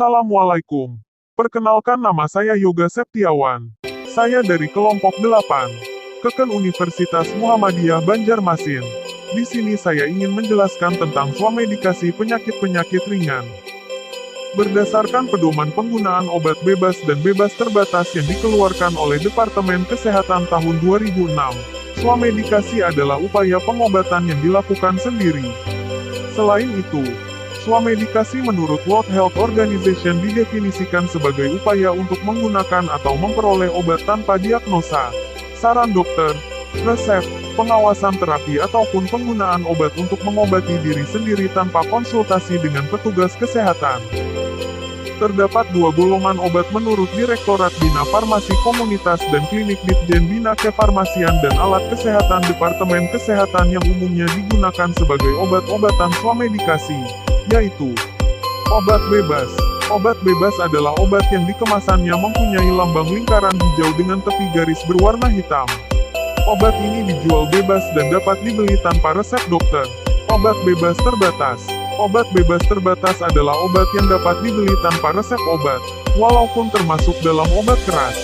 Assalamualaikum. Perkenalkan, nama saya Yoga Septiawan. Saya dari kelompok 8. Keken Universitas Muhammadiyah Banjarmasin. Di sini saya ingin menjelaskan tentang swamedikasi penyakit-penyakit ringan. Berdasarkan pedoman penggunaan obat bebas dan bebas terbatas yang dikeluarkan oleh Departemen Kesehatan tahun 2006, swamedikasi adalah upaya pengobatan yang dilakukan sendiri. Selain itu, swamedikasi menurut World Health Organization didefinisikan sebagai upaya untuk menggunakan atau memperoleh obat tanpa diagnosa, saran dokter, resep, pengawasan terapi ataupun penggunaan obat untuk mengobati diri sendiri tanpa konsultasi dengan petugas kesehatan. Terdapat dua golongan obat menurut Direktorat Bina Farmasi Komunitas dan Klinik Ditjen Bina Kefarmasian dan Alat Kesehatan Departemen Kesehatan yang umumnya digunakan sebagai obat-obatan swamedikasi, yaitu obat bebas. Obat bebas adalah obat yang dikemasannya mempunyai lambang lingkaran hijau dengan tepi garis berwarna hitam. Obat ini dijual bebas dan dapat dibeli tanpa resep dokter. Obat bebas terbatas. Obat bebas terbatas adalah obat yang dapat dibeli tanpa resep obat, walaupun termasuk dalam obat keras.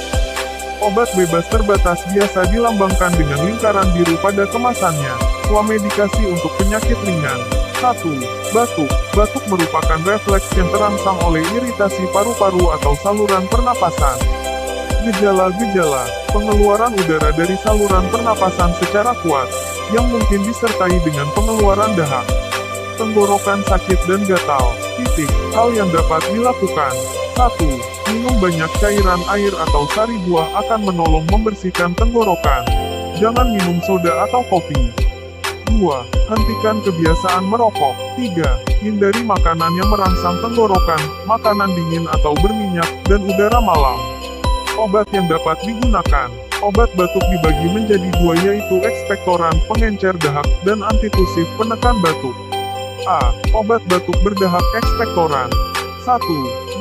Obat bebas terbatas biasa dilambangkan dengan lingkaran biru pada kemasannya. Swamedikasi untuk penyakit ringan. 1. Batuk. Batuk merupakan refleks yang terangsang oleh iritasi paru-paru atau saluran pernapasan. Gejala-gejala. Pengeluaran udara dari saluran pernapasan secara kuat, yang mungkin disertai dengan pengeluaran dahak. Tenggorokan sakit dan gatal. Hal yang dapat dilakukan. 1. Minum banyak cairan air atau sari buah akan menolong membersihkan tenggorokan. Jangan minum soda atau kopi. 2. Hentikan kebiasaan merokok. 3. Hindari makanan yang merangsang tenggorokan, makanan dingin atau berminyak, dan udara malam. Obat yang dapat digunakan. Obat batuk dibagi menjadi dua, yaitu ekspektoran, pengencer dahak, dan antitusif, penekan batuk. A. Obat batuk berdahak ekspektoran. 1.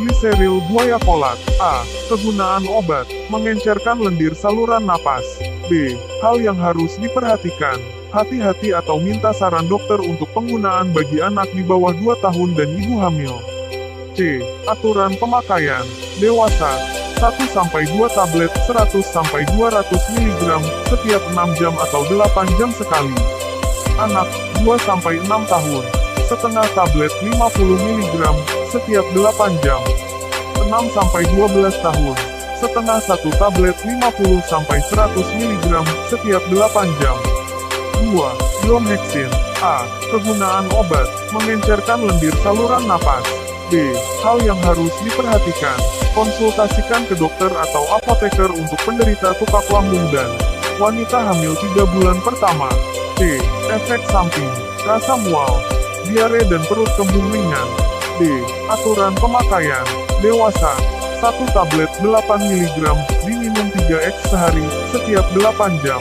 Gliseril guaiacolat. A. Kegunaan obat, mengencerkan lendir saluran napas. B. Hal yang harus diperhatikan. Hati-hati atau minta saran dokter untuk penggunaan bagi anak di bawah 2 tahun dan ibu hamil. C. Aturan pemakaian. Dewasa, 1-2 tablet 100-200 mg setiap 6 jam atau 8 jam sekali. Anak, 2-6 tahun. Setengah tablet 50 mg setiap 8 jam. 6-12 tahun. Setengah 1 tablet 50-100 mg setiap 8 jam. 2. Bromhexin. A. Kegunaan obat, mengencerkan lendir saluran napas. B. Hal yang harus diperhatikan. Konsultasikan ke dokter atau apoteker untuk penderita tukak lambung dan wanita hamil 3 bulan pertama. C. Efek samping. Rasa mual, diare dan perut kembung ringan. D. Aturan pemakaian. Dewasa, 1 tablet 8 mg diminum 3x sehari, setiap 8 jam.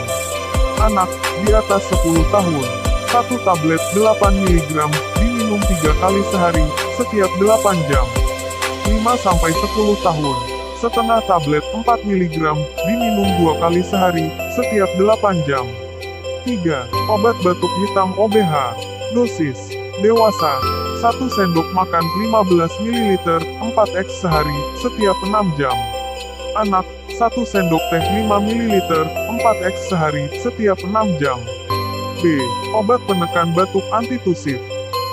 Anak, di atas 10 tahun, 1 tablet 8 mg diminum 3 kali sehari, setiap 8 jam. 5-10 tahun, setengah tablet 4 mg diminum 2 kali sehari, setiap 8 jam. 3. Obat batuk hitam OBH. Dosis. Dewasa, 1 sendok makan 15 ml 4x sehari, setiap 6 jam. Anak, 1 sendok teh 5 ml 4x sehari, setiap 6 jam. B. Obat penekan batuk antitusif.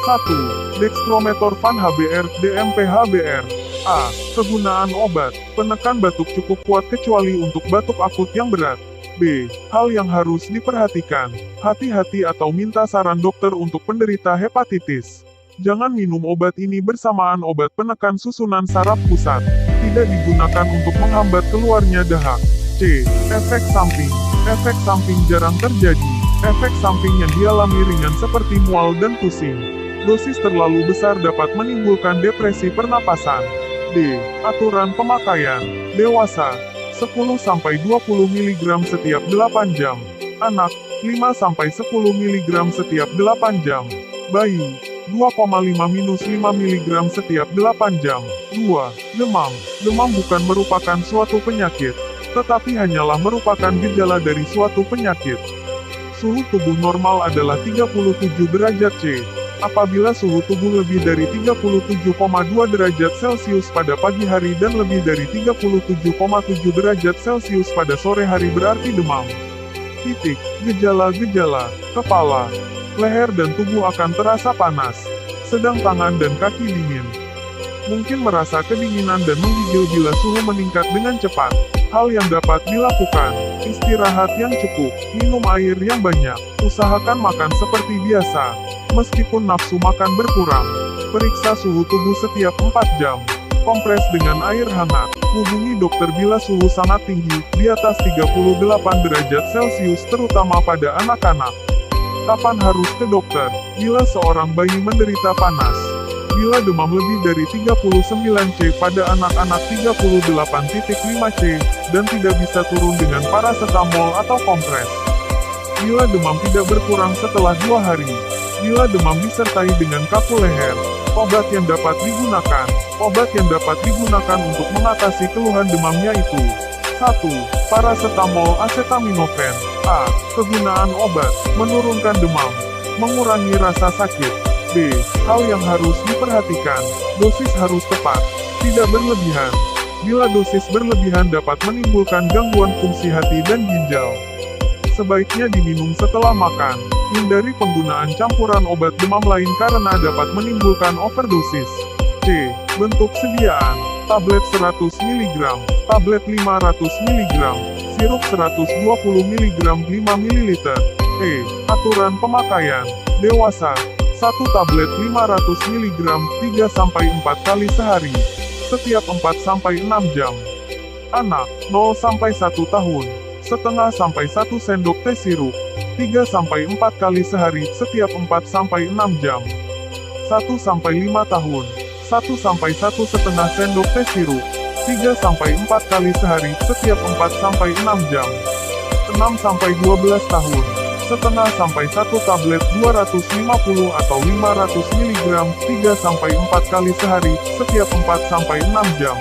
1. Dextrometorphan HBr, DMP-HBr. A. Kegunaan obat, penekan batuk cukup kuat kecuali untuk batuk akut yang berat. B. Hal yang harus diperhatikan. Hati-hati atau minta saran dokter untuk penderita hepatitis. Jangan minum obat ini bersamaan obat penekan susunan saraf pusat. Tidak digunakan untuk menghambat keluarnya dahak. C. Efek samping. Efek samping jarang terjadi. Efek samping yang dialami ringan seperti mual dan pusing. Dosis terlalu besar dapat menimbulkan depresi pernapasan. D. Aturan pemakaian. Dewasa, 10-20 mg setiap 8 jam. Anak, 5-10 mg setiap 8 jam. Bayi, 2,5-5 mg setiap 8 jam. 2. Demam. Demam bukan merupakan suatu penyakit, tetapi hanyalah merupakan gejala dari suatu penyakit. Suhu tubuh normal adalah 37 derajat C. Apabila suhu tubuh lebih dari 37,2 derajat Celcius pada pagi hari dan lebih dari 37,7 derajat Celcius pada sore hari berarti demam. Titik. Gejala-gejala. Kepala, leher dan tubuh akan terasa panas, sedang tangan dan kaki dingin. Mungkin merasa kedinginan dan menggigil bila suhu meningkat dengan cepat. Hal yang dapat dilakukan: istirahat yang cukup, minum air yang banyak, usahakan makan seperti biasa, meskipun nafsu makan berkurang. Periksa suhu tubuh setiap 4 jam. Kompres dengan air hangat. Hubungi dokter bila suhu sangat tinggi, di atas 38 derajat Celcius terutama pada anak-anak. Kapan harus ke dokter? Bila seorang bayi menderita panas. Bila demam lebih dari 39C pada anak-anak 38.5C, dan tidak bisa turun dengan paracetamol atau kompres. Bila demam tidak berkurang setelah 2 hari. Bila demam disertai dengan kaku leher. Obat yang dapat digunakan. Obat yang dapat digunakan untuk mengatasi keluhan demamnya itu: 1. Paracetamol acetaminophen. A. Kegunaan obat: menurunkan demam, mengurangi rasa sakit. B. Hal yang harus diperhatikan: dosis harus tepat, tidak berlebihan. Bila dosis berlebihan dapat menimbulkan gangguan fungsi hati dan ginjal. Sebaiknya diminum setelah makan. Hindari penggunaan campuran obat demam lain karena dapat menimbulkan overdosis. C. Bentuk sediaan: tablet 100 mg, tablet 500 mg, sirup 120 mg 5 ml. E. Aturan pemakaian: dewasa, 1 tablet 500 mg 3-4 kali sehari, setiap 4-6 jam. Anak, 0-1 tahun, setengah sampai 1 sendok teh sirup, 3-4 kali sehari, setiap 4-6 jam. 1-5 tahun, 1-1,5 sendok teh sirup, 3-4 kali sehari, setiap 4-6 jam. 6-12 tahun, setengah sampai 1 tablet 250 atau 500 mg 3-4 kali sehari, setiap 4-6 jam.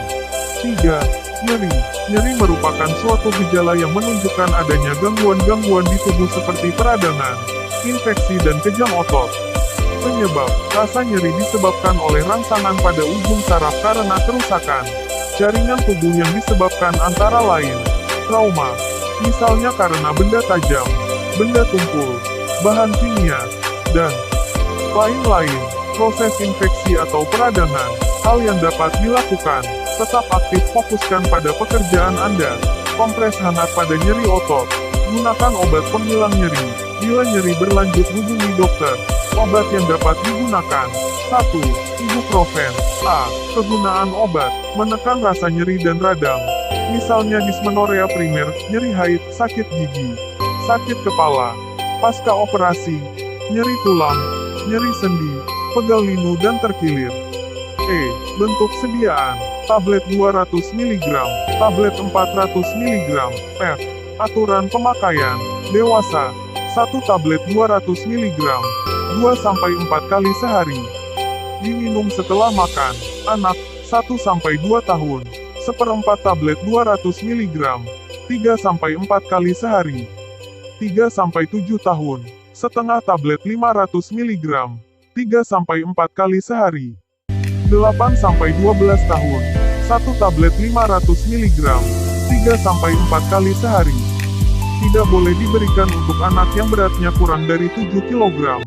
3. Nyeri. Nyeri merupakan suatu gejala yang menunjukkan adanya gangguan-gangguan di tubuh seperti peradangan, infeksi dan kejang otot. Penyebab: rasa nyeri disebabkan oleh rangsangan pada ujung saraf karena kerusakan jaringan tubuh yang disebabkan antara lain trauma, misalnya karena benda tajam, benda tumpul, bahan kimia, dan lain-lain. Proses infeksi atau peradangan. Hal yang dapat dilakukan: tetap aktif, fokuskan pada pekerjaan Anda. Kompres hangat pada nyeri otot. Gunakan obat penghilang nyeri. Bila nyeri berlanjut hubungi dokter. Obat yang dapat digunakan: 1. Ibuprofen. A. Kegunaan obat: menekan rasa nyeri dan radang. Misalnya dismenorea primer, nyeri haid, sakit gigi, sakit kepala, pasca operasi, nyeri tulang, nyeri sendi, pegal linu dan terkilir. E. Bentuk sediaan: tablet 200 mg, tablet 400 mg. F. Aturan pemakaian: dewasa, 1 tablet 200 mg, 2-4 kali sehari. Diminum setelah makan. Anak, 1-2 tahun, 1/4 tablet 200 mg, 3-4 kali sehari. 3-7 tahun, setengah tablet 500 mg, 3-4 kali sehari. 8-12 tahun, 1 tablet 500 mg, 3-4 kali sehari. Tidak boleh diberikan untuk anak yang beratnya kurang dari 7 kg.